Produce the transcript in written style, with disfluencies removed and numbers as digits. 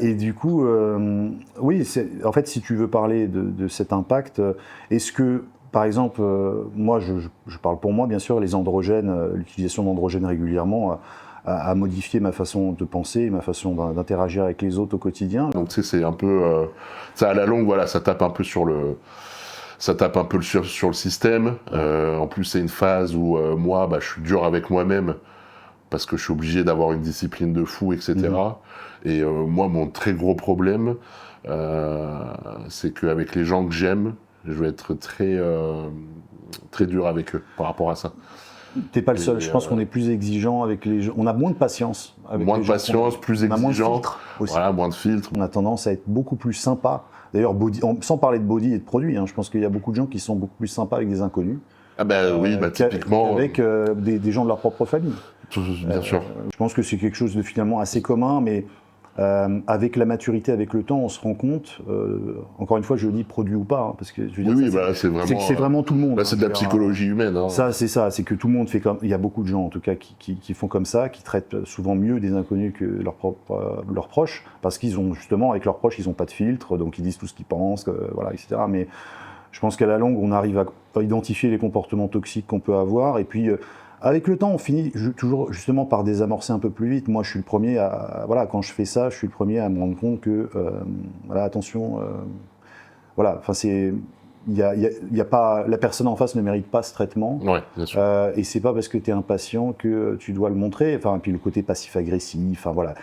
Et du coup, oui, en fait, si tu veux parler de cet impact, est-ce que, par exemple, moi, je parle pour moi, bien sûr, les androgènes, l'utilisation d'androgènes régulièrement a modifié ma façon de penser, ma façon d'interagir avec les autres au quotidien. Donc tu sais, c'est un peu, ça à la longue, voilà, ça tape un peu sur le, sur le système. En plus, c'est une phase où moi, bah, je suis dur avec moi-même parce que je suis obligé d'avoir une discipline de fou, etc. Et moi, mon très gros problème, c'est qu'avec les gens que j'aime, je vais être très dur avec eux par rapport à ça. T'es pas le seul. Et, Je pense qu'on est plus exigeant avec les gens. On a moins de patience avec moins les de gens. patience, plus On a moins de exigeant, filtres aussi. voilà, moins de filtres. On a tendance à être beaucoup plus sympa. D'ailleurs, sans parler de body et de produits, hein, je pense qu'il y a beaucoup de gens qui sont beaucoup plus sympas avec des inconnus Ah ben oui, bah, typiquement, qu'avec des gens de leur propre famille. bien sûr. Je pense que c'est quelque chose de finalement assez commun, mais avec la maturité, avec le temps, on se rend compte, encore une fois, je dis produit ou pas, hein, parce que je veux dire, Oui, ça, bah, c'est vraiment tout le monde. là, c'est de la psychologie humaine. Hein. Ça, c'est ça, c'est que tout le monde fait comme. Il y a beaucoup de gens, en tout cas, qui font comme ça, qui traitent souvent mieux des inconnus que leurs proches, parce qu'ils ont justement, avec leurs proches, ils n'ont pas de filtre, donc ils disent tout ce qu'ils pensent, voilà, etc. Mais je pense qu'à la longue, on arrive à identifier les comportements toxiques qu'on peut avoir, et puis avec le temps, on finit toujours justement par désamorcer un peu plus vite. Moi, je suis le premier voilà, quand je fais ça, je suis le premier à me rendre compte que, voilà, attention, voilà, enfin c'est. Il y a pas, la personne en face ne mérite pas ce traitement. Ouais, bien sûr. Et c'est pas parce que tu es impatient que tu dois le montrer. Enfin, et puis le côté passif-agressif, enfin voilà.